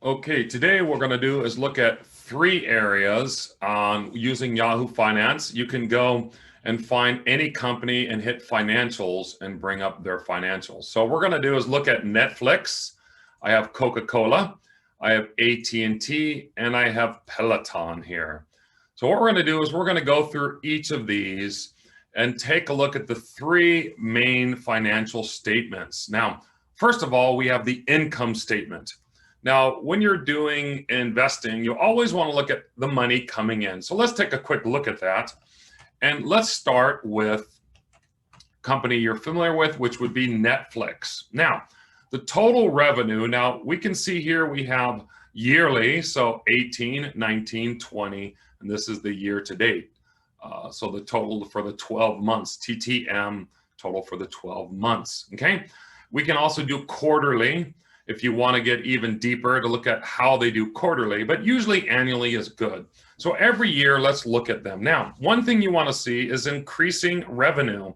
Okay, today what we're going to do is look at three areas on using Yahoo Finance. You can go and find any company and hit financials and bring up their financials. So what we're going to do is look at Netflix. I have Coca-Cola, I have AT&T, and I have Peloton here. So what we're going to do is we're going to go through each of these and take a look at the three main financial statements. Now, first of all, we have the income statement. Now, when you're doing investing, you always want to look at the money coming in. So let's take a quick look at that. And let's start with a company you're familiar with, which would be Netflix. Now, the total revenue, now we can see here we have yearly, so 18, 19, 20, and this is the year to date. So the total for the 12 months, TTM, total for the 12 months, okay? We can also do quarterly if you want to get even deeper to look at how they do quarterly, but usually annually is good. So every year, let's look at them. Now, one thing you want to see is increasing revenue.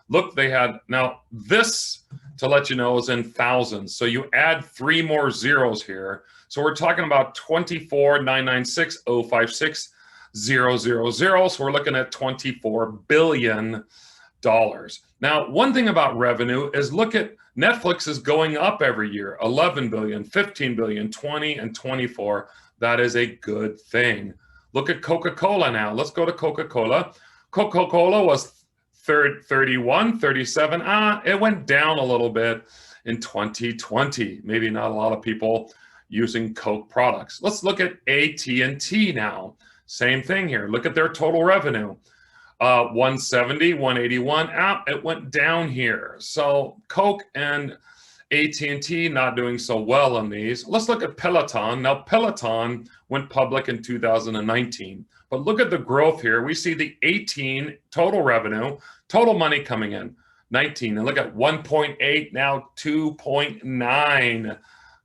Look, they had, now this, to let you know, is in thousands. So you add three more zeros here. So we're talking about 24,996,056,000. So we're looking at $24 billion. Now, one thing about revenue is look at Netflix is going up every year, 11 billion, 15 billion, 20, and 24. That is a good thing. Look at Coca-Cola now. Let's go to Coca-Cola. Coca-Cola was 31, 37. It went down a little bit in 2020. Maybe not a lot of people using Coke products. Let's look at AT&T now. Same thing here. Look at their total revenue. 170, 181, it went down here. So Coke and AT&T not doing so well on these. Let's look at Peloton. Now Peloton went public in 2019, but look at the growth here. We see the 18 total revenue, total money coming in, 19, and look at 1.8, now 2.9.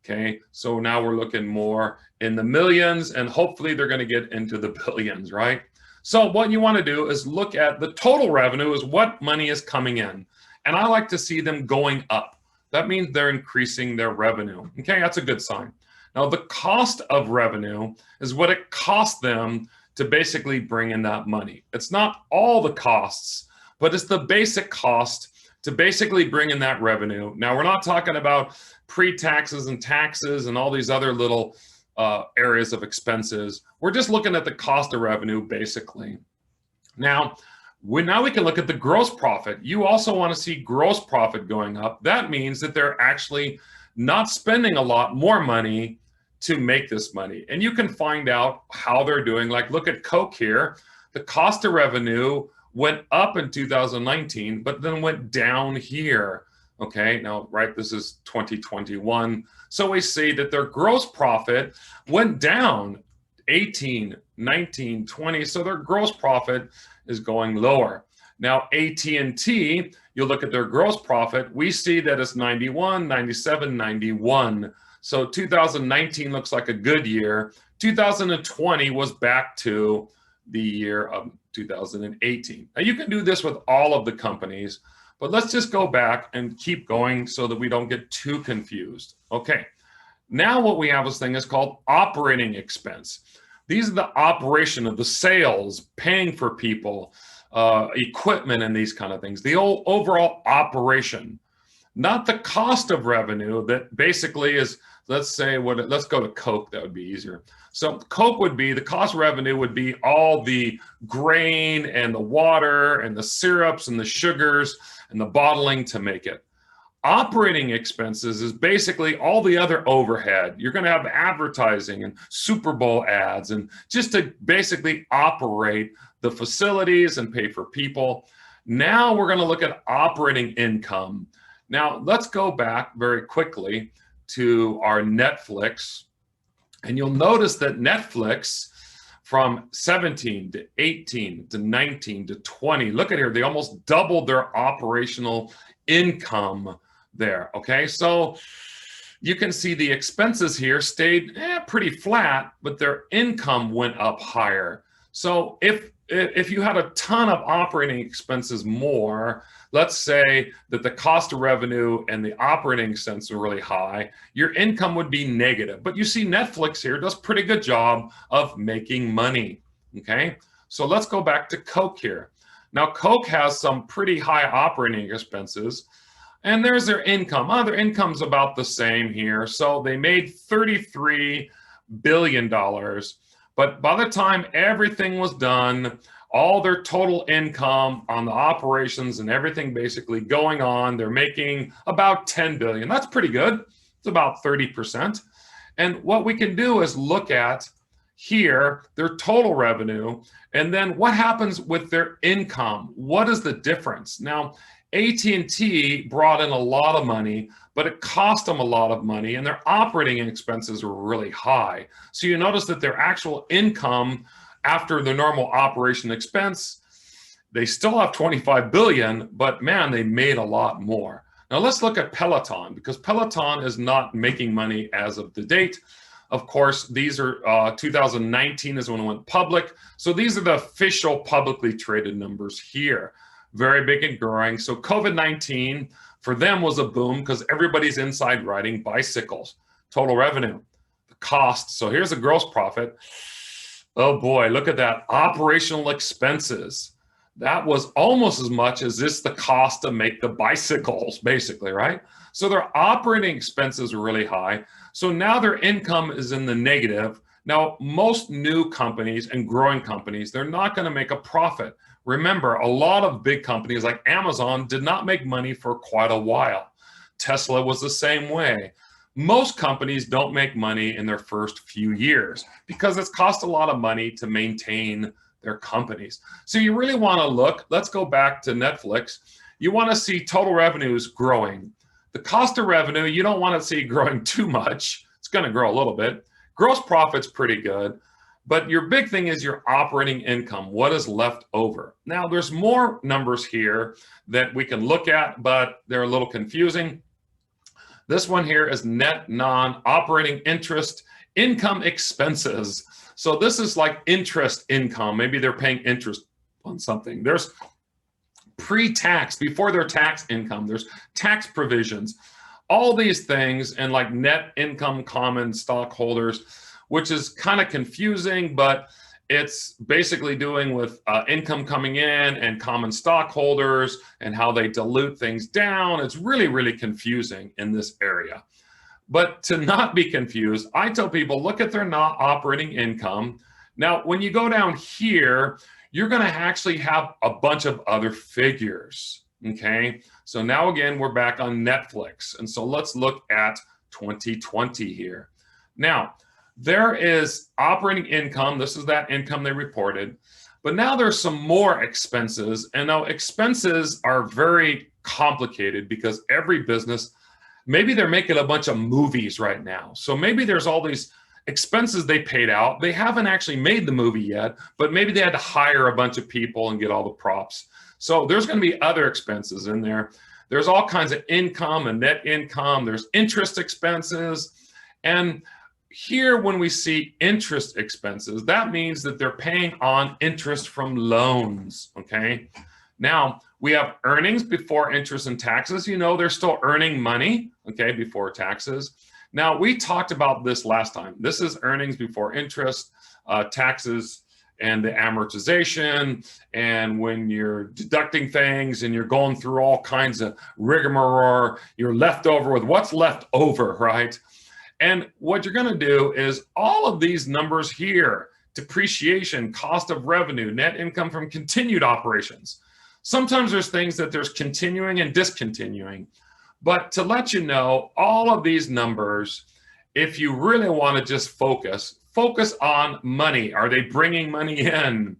Okay, so now we're looking more in the millions, and hopefully they're going to get into the billions, right? So what you want to do is look at the total revenue is what money is coming in. And I like to see them going up. That means they're increasing their revenue. Okay, that's a good sign. Now, the cost of revenue is what it costs them to basically bring in that money. It's not all the costs, but it's the basic cost to basically bring in that revenue. Now, we're not talking about pre-taxes and taxes and all these other little areas of expenses. We're just looking at the cost of revenue, basically. Now we can look at the gross profit. You also want to see gross profit going up. That means that they're actually not spending a lot more money to make this money. And you can find out how they're doing. Like, look at Coke here. The cost of revenue went up in 2019, but then went down here. Okay, now, right, this is 2021. So we see that their gross profit went down 18, 19, 20. So their gross profit is going lower. Now, AT&T, you look at their gross profit, we see that it's 91, 97, 91. So 2019 looks like a good year. 2020 was back to the year of 2018. Now, you can do this with all of the companies, but let's just go back and keep going so that we don't get too confused. Okay, now what we have this thing is called operating expense. These are the operation of the sales, paying for people, equipment, and these kind of things. The overall operation, not the cost of revenue that basically is, let's go to Coke, that would be easier. So Coke would be, the cost of revenue would be all the grain and the water and the syrups and the sugars and the bottling to make it. Operating expenses is basically all the other overhead. You're going to have advertising and Super Bowl ads and just to basically operate the facilities and pay for people. Now we're going to look at operating income. Now let's go back very quickly to our Netflix, and you'll notice that Netflix from 17 to 18 to 19 to 20, look at here, they almost doubled their operational income there. Okay, so you can see the expenses here stayed pretty flat, but their income went up higher. So if you had a ton of operating expenses more, let's say that the cost of revenue and the operating expense are really high, your income would be negative. But you see Netflix here does a pretty good job of making money, okay? So let's go back to Coke here. Now, Coke has some pretty high operating expenses, and there's their income. Their income's about the same here. So they made $33 billion. But by the time everything was done, all their total income on the operations and everything basically going on, they're making about 10 billion. That's pretty good. It's about 30%. And what we can do is look at here their total revenue, and then what happens with their income. What is the difference? Now, AT&T brought in a lot of money, but it cost them a lot of money, and their operating expenses were really high. So you notice that their actual income after the normal operation expense, they still have 25 billion, but man, they made a lot more. Now let's look at Peloton, because Peloton is not making money as of the date. Of course, these are 2019 is when it went public. So these are the official publicly traded numbers here. Very big and growing. So COVID-19 for them was a boom because everybody's inside riding bicycles. Total revenue, the cost. So here's the gross profit. Oh boy, look at that. Operational expenses. That was almost as much as this the cost to make the bicycles, basically, right? So their operating expenses are really high. So now their income is in the negative. Now, most new companies and growing companies, they're not going to make a profit. Remember, a lot of big companies like Amazon did not make money for quite a while. Tesla was the same way. Most companies don't make money in their first few years because it's cost a lot of money to maintain their companies. So you really want to look, let's go back to Netflix. You want to see total revenues growing. The cost of revenue, you don't want to see growing too much. It's going to grow a little bit. Gross profit's pretty good. But your big thing is your operating income, what is left over. Now, there's more numbers here that we can look at, but they're a little confusing. This one here is net non-operating interest income expenses. So this is like interest income. Maybe they're paying interest on something. There's pre-tax, before their tax income. There's tax provisions. All these things, and like net income common stockholders, which is kind of confusing, but it's basically doing with income coming in and common stockholders and how they dilute things down. It's really, really confusing in this area. But to not be confused, I tell people, look at their not operating income. Now, when you go down here, you're going to actually have a bunch of other figures, okay? So now again, we're back on Netflix. And so let's look at 2020 here. Now, there is operating income. This is that income they reported. But now there's some more expenses. And now expenses are very complicated because every business, maybe they're making a bunch of movies right now. So maybe there's all these expenses they paid out. They haven't actually made the movie yet, but maybe they had to hire a bunch of people and get all the props. So there's going to be other expenses in there. There's all kinds of income and net income. There's interest expenses. And here, when we see interest expenses, that means that they're paying on interest from loans, okay? Now, we have earnings before interest and taxes. You know, they're still earning money, okay, before taxes. Now, we talked about this last time. This is earnings before interest, taxes, and the amortization. And when you're deducting things and you're going through all kinds of rigmarole, you're left over with what's left over, right? And what you're going to do is all of these numbers here, depreciation, cost of revenue, net income from continued operations. Sometimes there's things that there's continuing and discontinuing. But to let you know, all of these numbers, if you really want to just focus on money. Are they bringing money in?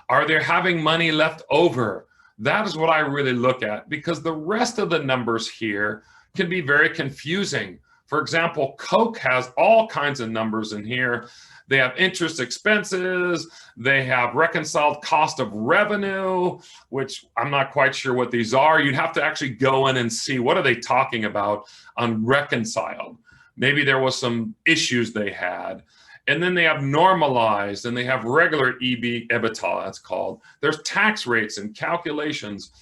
Are they having money left over? That is what I really look at, because the rest of the numbers here can be very confusing. For example, Coke has all kinds of numbers in here. They have interest expenses. They have reconciled cost of revenue, which I'm not quite sure what these are. You'd have to actually go in and see what are they talking about on reconciled. Maybe there was some issues they had. And then they have normalized, and they have regular EBITDA, it's called. There's tax rates and calculations.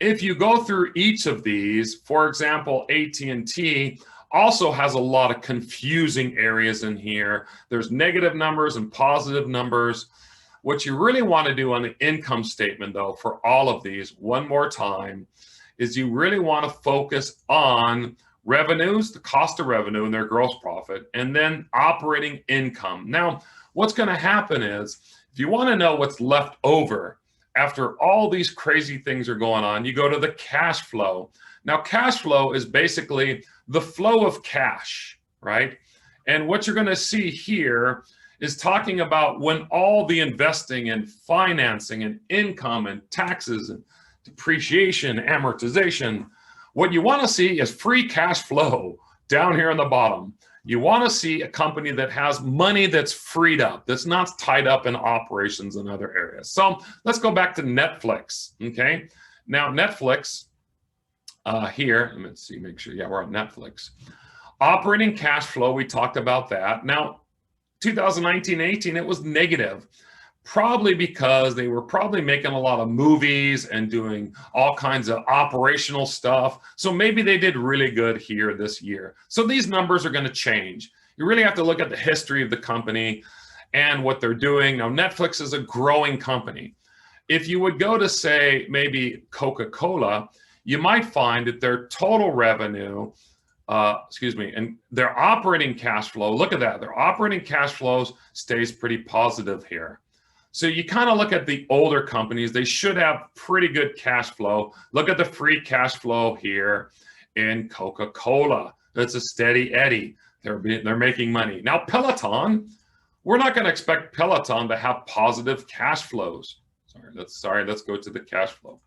if you go through each of these, for example, AT&T also has a lot of confusing areas in here. There's negative numbers and positive numbers. What you really want to do on the income statement, though, for all of these, one more time, is you really want to focus on revenues, the cost of revenue and their gross profit, and then operating income. Now, what's going to happen is, if you want to know what's left over after all these crazy things are going on, you go to the cash flow. Now, cash flow is basically the flow of cash, right? And what you're going to see here is talking about when all the investing and financing and income and taxes and depreciation, amortization, what you want to see is free cash flow down here on the bottom. You want to see a company that has money that's freed up, that's not tied up in operations in other areas. So let's go back to Netflix, okay? Now, Netflix, here, let me see, make sure, yeah, we're on Netflix. Operating cash flow, we talked about that. Now, 2019-18, it was negative, probably because they were probably making a lot of movies and doing all kinds of operational stuff. So maybe they did really good here this year. So these numbers are going to change. You really have to look at the history of the company and what they're doing. Now, Netflix is a growing company. If you would go to, say, maybe Coca-Cola, you might find that their total revenue, and their operating cash flow, look at that, their operating cash flows stays pretty positive here. So you kind of look at the older companies, they should have pretty good cash flow. Look at the free cash flow here in Coca-Cola. That's a steady Eddie. They're making money. Now, Peloton, we're not going to expect Peloton to have positive cash flows. Let's go to the cash flow.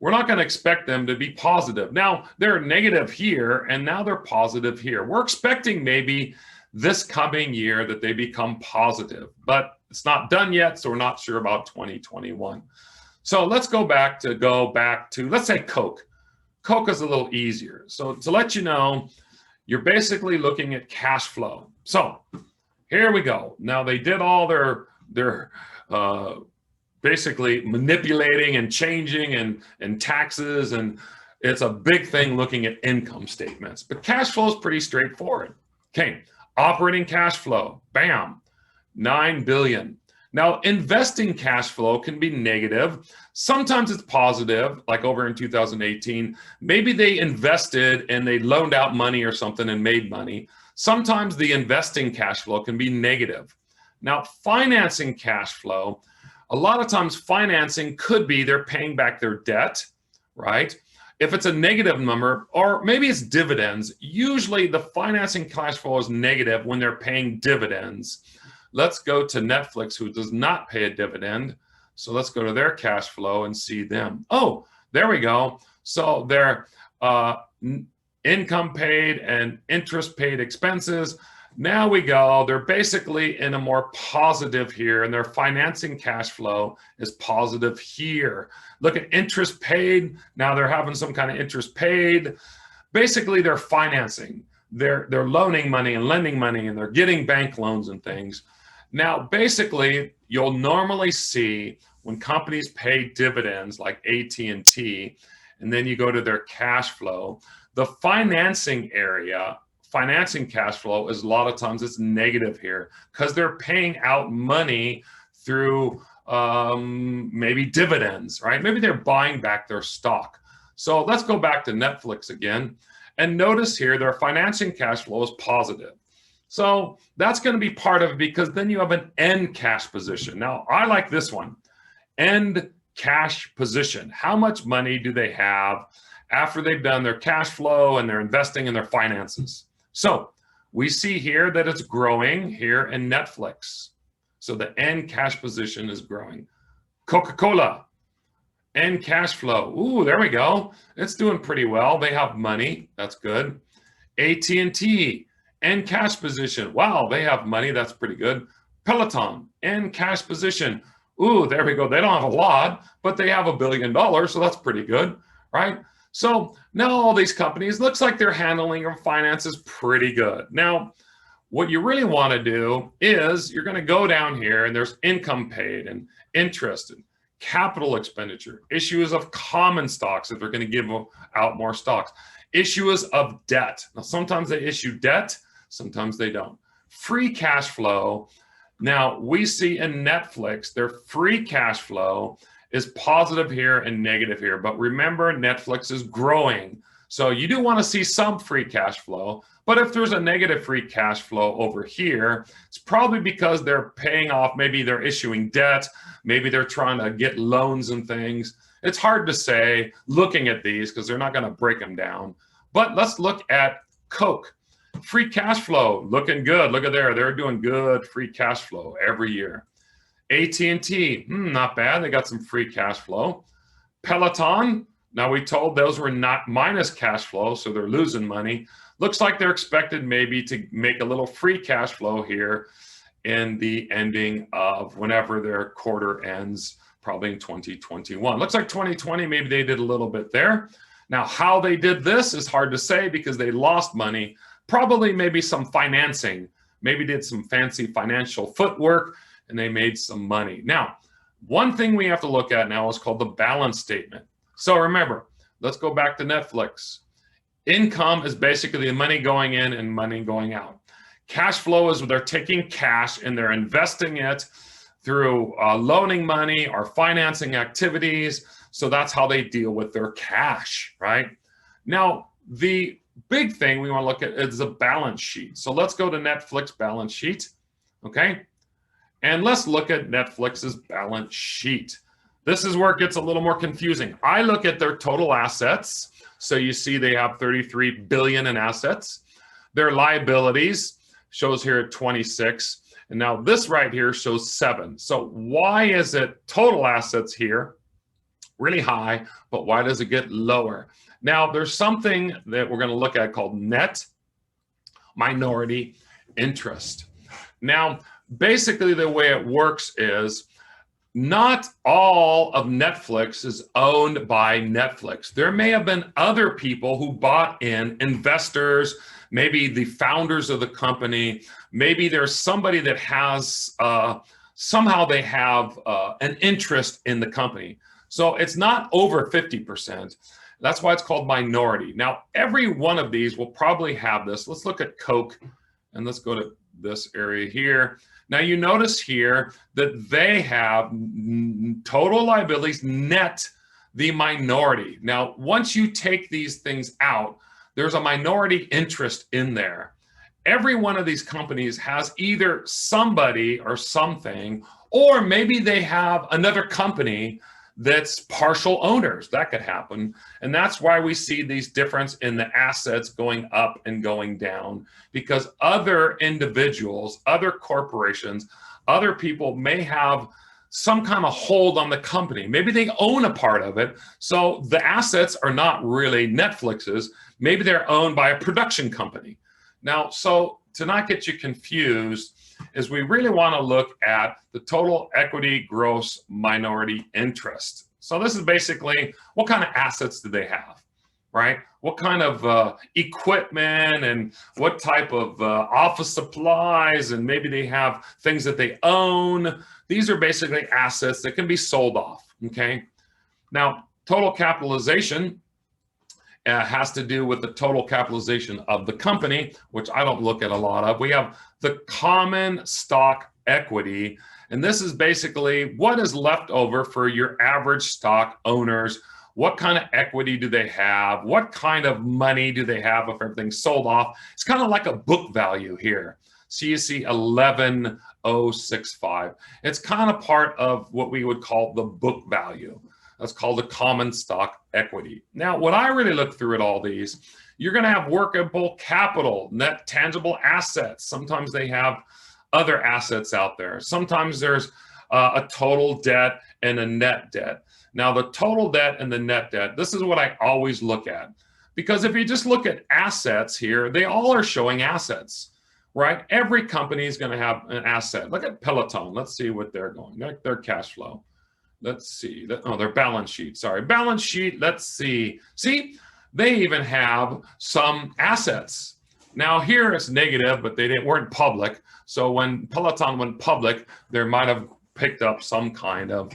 We're not going to expect them to be positive. Now, they're negative here, and now they're positive here. We're expecting maybe this coming year that they become positive, but it's not done yet, so we're not sure about 2021. So let's go back to, let's say Coke. Coke is a little easier. So to let you know, you're basically looking at cash flow. So here we go. Now they did all their basically manipulating and changing and taxes, and it's a big thing looking at income statements. But cash flow is pretty straightforward. Okay, operating cash flow, bam, 9 billion. Now, investing cash flow can be negative. Sometimes it's positive, like over in 2018. Maybe they invested and they loaned out money or something and made money. Sometimes the investing cash flow can be negative. Now, financing cash flow, a lot of times financing could be they're paying back their debt, right? If it's a negative number, or maybe it's dividends, usually the financing cash flow is negative when they're paying dividends. Let's go to Netflix, who does not pay a dividend. So let's go to their cash flow and see them. Oh, there we go. So their income paid and interest paid expenses. Now we go, they're basically in a more positive here, and their financing cash flow is positive here. Look at interest paid. Now they're having some kind of interest paid. Basically, they're financing. They're loaning money and lending money, and they're getting bank loans and things. Now, basically, you'll normally see when companies pay dividends like AT&T, and then you go to their cash flow, the financing area, financing cash flow is a lot of times it's negative here because they're paying out money through maybe dividends, right? Maybe they're buying back their stock. So let's go back to Netflix again. And notice here, their financing cash flow is positive. So that's going to be part of it because then you have an end cash position. Now, I like this one, end cash position. How much money do they have after they've done their cash flow and they're investing in their finances? So we see here that it's growing here in Netflix. So the end cash position is growing. Coca-Cola, end cash flow. Ooh, there we go. It's doing pretty well. They have money. That's good. AT&T, end cash position. Wow, they have money. That's pretty good. Peloton, end cash position. Ooh, there we go. They don't have a lot, but they have $1 billion. So that's pretty good, right? So now all these companies, looks like they're handling their finances pretty good. Now, what you really want to do is you're going to go down here and there's income paid and interest and capital expenditure, issues of common stocks if they're going to give out more stocks, issues of debt. Now, sometimes they issue debt, sometimes they don't. Free cash flow. Now, we see in Netflix, their free cash flow is positive here and negative here. But remember, Netflix is growing. So you do want to see some free cash flow. But if there's a negative free cash flow over here, it's probably because they're paying off. Maybe they're issuing debt. Maybe they're trying to get loans and things. It's hard to say looking at these because they're not going to break them down. But let's look at Coke. Free cash flow, looking good. Look at there. They're doing good free cash flow every year. AT&T, not bad. They got some free cash flow. Peloton, now we told those were not minus cash flow, so they're losing money. Looks like they're expected maybe to make a little free cash flow here in the ending of whenever their quarter ends, probably in 2021. Looks like 2020, maybe they did a little bit there. Now, how they did this is hard to say because they lost money. Probably maybe some financing, maybe did some fancy financial footwork, and they made some money. Now, one thing we have to look at now is called the balance statement. So remember, let's go back to Netflix. Income is basically the money going in and money going out. Cash flow is they're taking cash and they're investing it through loaning money or financing activities. So that's how they deal with their cash, right? Now, the big thing we want to look at is the balance sheet. So let's go to Netflix balance sheet, okay? And let's look at Netflix's balance sheet. This is where it gets a little more confusing. I look at their total assets. So you see they have 33 billion in assets. Their liabilities shows here at 26. And now this right here shows 7. So why is it total assets here really high, but why does it get lower? Now, there's something that we're going to look at called net minority interest. Now, basically the way it works is not all of Netflix is owned by Netflix. There may have been other people who bought in, investors, maybe the founders of the company. Maybe there's somebody that has, somehow they have an interest in the company. So it's not over 50%. That's why it's called minority. Now, every one of these will probably have this. Let's look at Coke, and let's go to this area here. Now, you notice here that they have total liabilities net the minority. Now, once you take these things out, there's a minority interest in there. Every one of these companies has either somebody or something, or maybe they have another company that's partial owners. That could happen. And that's why we see these difference in the assets going up and going down, because other individuals, other corporations, other people may have some kind of hold on the company. Maybe they own a part of it. So the assets are not really Netflix's. Maybe they're owned by a production company. Now, so to not get you confused, is we really want to look at the total equity gross minority interest. So this is basically what kind of assets do they have, right? What kind of equipment and what type of office supplies, and maybe they have things that they own. These are basically assets that can be sold off, okay? Now, total capitalization has to do with the total capitalization of the company, which I don't look at a lot of. We have the common stock equity, and this is basically what is left over for your average stock owners. What kind of equity do they have? What kind of money do they have if everything's sold off? It's kind of like a book value here. So you see 11,065. It's kind of part of what we would call the book value. That's called the common stock equity. Now, what I really look through at all these, you're going to have workable capital, net tangible assets. Sometimes they have other assets out there. Sometimes there's a total debt and a net debt. Now, the total debt and the net debt, this is what I always look at. Because if you just look at assets here, they all are showing assets, right? Every company is going to have an asset. Look at Peloton. Let's see what they're going, their cash flow. Let's see. Oh, their balance sheet. Sorry. Balance sheet. Let's see. See, they even have some assets. Now, here it's negative, but they weren't public. So when Peloton went public, there might have picked up some kind of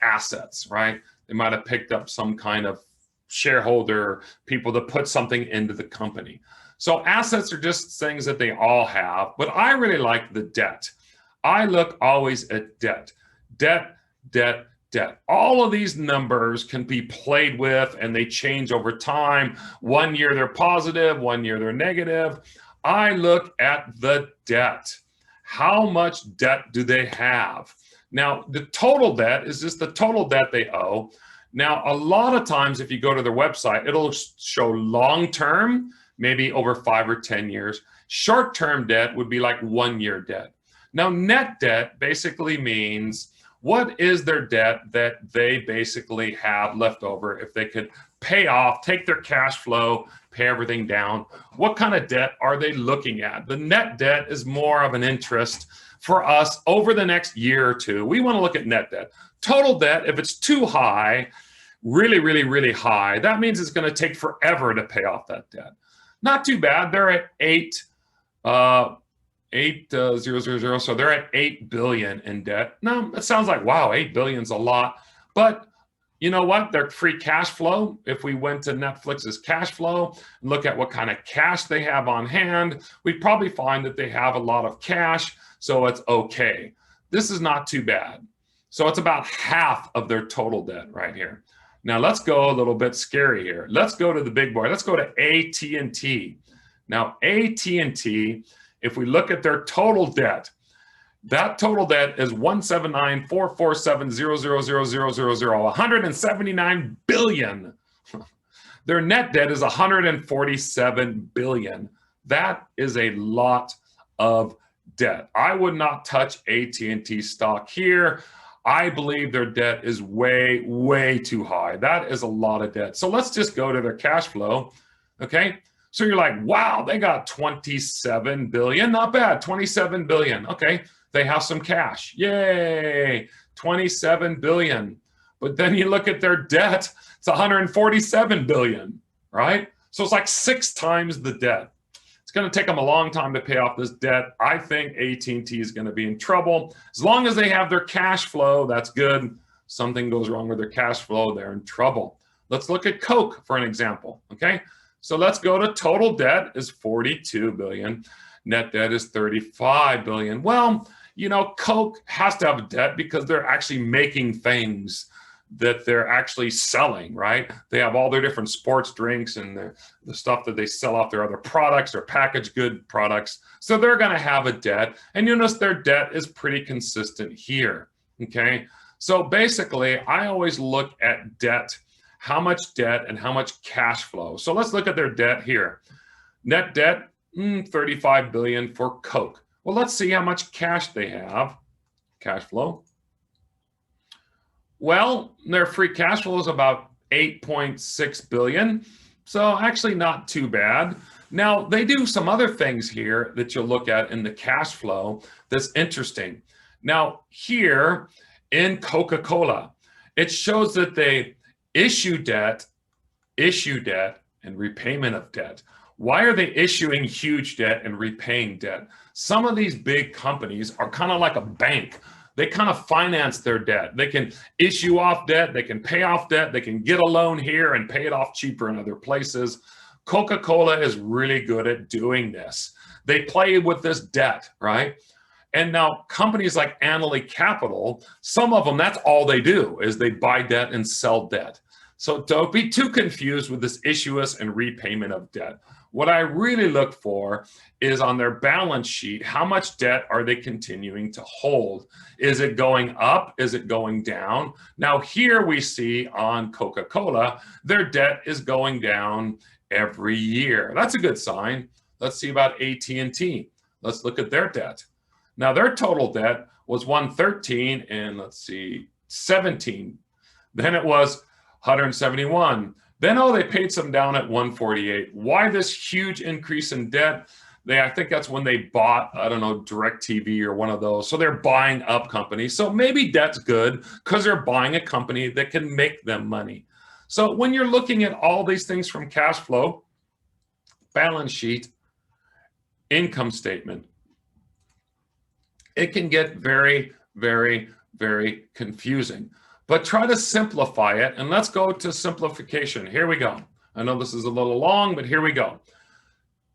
assets, right? They might have picked up some kind of shareholder, people that put something into the company. So assets are just things that they all have, but I really like the debt. I look always at debt, debt, debt, debt. All of these numbers can be played with and they change over time. One year they're positive, one year they're negative. I look at the debt. How much debt do they have? Now, the total debt is just the total debt they owe. Now, a lot of times if you go to their website, it'll show long-term, maybe over 5 or 10 years. Short-term debt would be like 1 year debt. Now, net debt basically means what is their debt that they basically have left over if they could pay off, take their cash flow, pay everything down. What kind of debt are they looking at? The net debt is more of an interest for us over the next year or two. We want to look at net debt. Total debt, if it's too high, really, really, really high, that means it's going to take forever to pay off that debt. Not too bad. They're at 8,000, so they're at 8 billion in debt. Now, it sounds like, wow, 8 billion is a lot, but you know what? Their free cash flow, if we went to Netflix's cash flow and look at what kind of cash they have on hand, we'd probably find that they have a lot of cash, so it's okay. This is not too bad. So it's about half of their total debt right here. Now let's go a little bit scary here. Let's go to the big boy. Let's go to AT&T. Now AT&T, if we look at their total debt, that total debt is 179,447,000,000, 179 billion. Their net debt is 147 billion. That is a lot of debt. I would not touch AT&T stock here. I believe their debt is way, way too high. That is a lot of debt. So let's just go to their cash flow, okay? So you're like, wow, they got 27 billion. Not bad, 27 billion. Okay, they have some cash. Yay, 27 billion. But then you look at their debt, it's 147 billion, right? So it's like 6 times the debt. It's going to take them a long time to pay off this debt. I think AT&T is going to be in trouble. As long as they have their cash flow, that's good. Something goes wrong with their cash flow, they're in trouble. Let's look at Coke for an example, okay? So let's go to total debt is 42 billion. Net debt is 35 billion. Well, you know, Coke has to have a debt because they're actually making things that they're actually selling, right? They have all their different sports drinks and the stuff that they sell off their other products or packaged good products. So they're going to have a debt. And you notice their debt is pretty consistent here, okay? So basically, I always look at debt, how much debt and how much cash flow. So let's look at their debt here. Net debt, 35 billion for Coke. Well, let's see how much cash they have. Cash flow. Well, their free cash flow is about 8.6 billion. So actually not too bad. Now, they do some other things here that you'll look at in the cash flow that's interesting. Now, here in Coca-Cola, it shows that they issue debt, and repayment of debt. Why are they issuing huge debt and repaying debt? Some of these big companies are kind of like a bank. They kind of finance their debt. They can issue off debt, they can pay off debt, they can get a loan here and pay it off cheaper in other places. Coca-Cola is really good at doing this. They play with this debt, right? And now companies like Untitled Capital, some of them, that's all they do is they buy debt and sell debt. So don't be too confused with this issuance and repayment of debt. What I really look for is on their balance sheet, how much debt are they continuing to hold? Is it going up? Is it going down? Now here we see on Coca-Cola, their debt is going down every year. That's a good sign. Let's see about AT&T. Let's look at their debt. Now their total debt was 113 and let's see, 17. Then it was 171. Then, they paid some down at 148. Why this huge increase in debt? I think that's when they bought, I don't know, DirecTV or one of those. So they're buying up companies. So maybe debt's good because they're buying a company that can make them money. So when you're looking at all these things from cash flow, balance sheet, income statement, it can get very, very, very confusing. But try to simplify it, and let's go to simplification. Here we go. I know this is a little long, but here we go.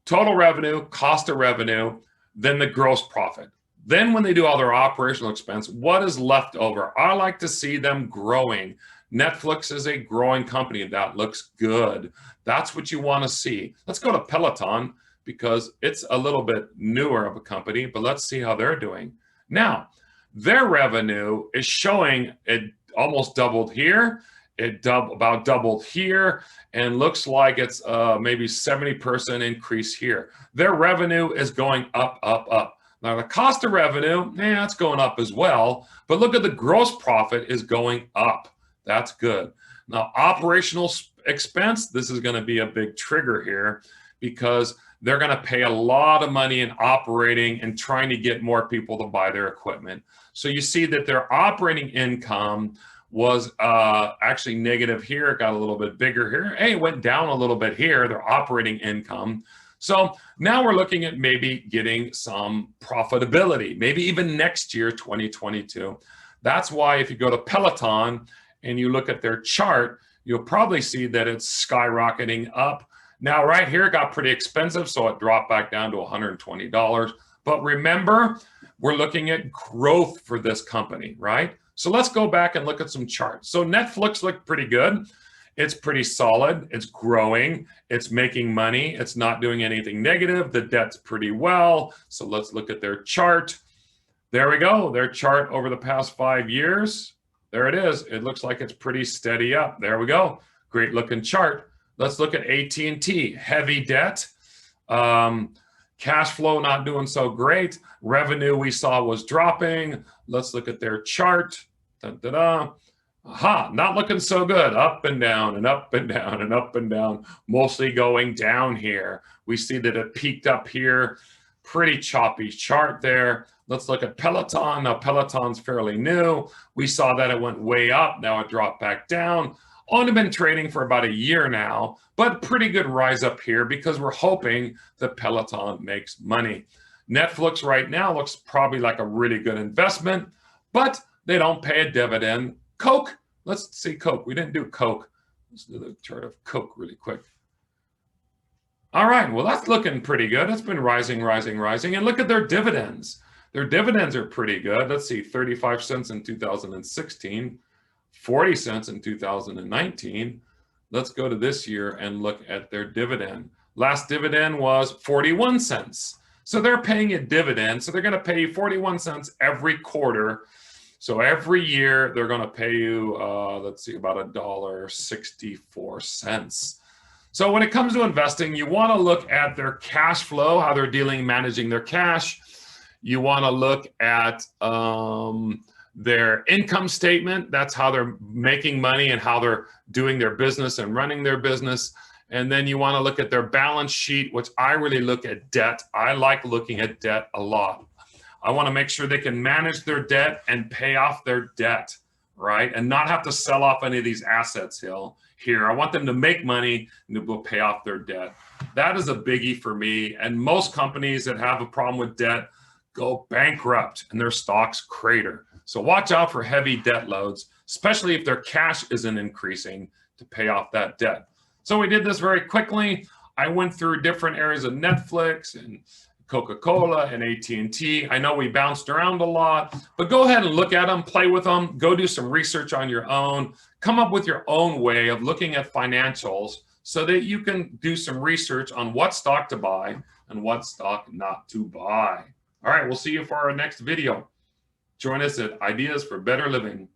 Total revenue, cost of revenue, then the gross profit. Then when they do all their operational expense, what is left over? I like to see them growing. Netflix is a growing company. That looks good. That's what you want to see. Let's go to Peloton because it's a little bit newer of a company, but let's see how they're doing. Now, their revenue is showing it almost doubled here. It about doubled here, and looks like it's maybe 70% increase here. Their revenue is going up, up, up. Now the cost of revenue, it's going up as well, but look at the gross profit is going up. That's good. Now operational expense, this is going to be a big trigger here because they're going to pay a lot of money in operating and trying to get more people to buy their equipment. So you see that their operating income was actually negative here. It got a little bit bigger here. Hey, it went down a little bit here, their operating income. So now we're looking at maybe getting some profitability, maybe even next year, 2022. That's why if you go to Peloton and you look at their chart, you'll probably see that it's skyrocketing up. Now right here it got pretty expensive, so it dropped back down to $120. But remember, we're looking at growth for this company, right? So let's go back and look at some charts. So Netflix looked pretty good. It's pretty solid. It's growing. It's making money. It's not doing anything negative. The debt's pretty well. So let's look at their chart. There we go. Their chart over the past 5 years. There it is. It looks like it's pretty steady up. There we go. Great looking chart. Let's look at AT&T. Heavy debt. Cash flow not doing so great. Revenue we saw was dropping. Let's look at their chart. Aha, not looking so good. Up and down and up and down and up and down. Mostly going down here. We see that it peaked up here. Pretty choppy chart there. Let's look at Peloton. Now Peloton's fairly new. We saw that it went way up. Now it dropped back down. Only been trading for about a year now, but pretty good rise up here because we're hoping that Peloton makes money. Netflix right now looks probably like a really good investment, but they don't pay a dividend. Coke, let's see Coke. We didn't do Coke. Let's do the chart of Coke really quick. All right, well, that's looking pretty good. It's been rising, rising, rising. And look at their dividends. Their dividends are pretty good. Let's see, 35 cents in 2016, 40 cents in 2019. Let's go to this year and look at their dividend. Last dividend was 41 cents. So they're paying a dividend. So they're going to pay you 41 cents every quarter. So every year they're going to pay you, let's see, about $1.64. So when it comes to investing, you want to look at their cash flow, how they're managing their cash. You want to look at their income statement. That's how they're making money and how they're doing their business and running their business. And then you want to look at their balance sheet, which I really look at debt. I like looking at debt a lot. I want to make sure they can manage their debt and pay off their debt, right? And not have to sell off any of these assets here. I want them to make money and they will pay off their debt. That is a biggie for me. And most companies that have a problem with debt go bankrupt and their stocks crater. So watch out for heavy debt loads, especially if their cash isn't increasing to pay off that debt. So we did this very quickly. I went through different areas of Netflix and Coca-Cola and AT&T. I know we bounced around a lot, but go ahead and look at them, play with them, go do some research on your own, come up with your own way of looking at financials so that you can do some research on what stock to buy and what stock not to buy. All right, we'll see you for our next video. Join us at Ideas for Better Living.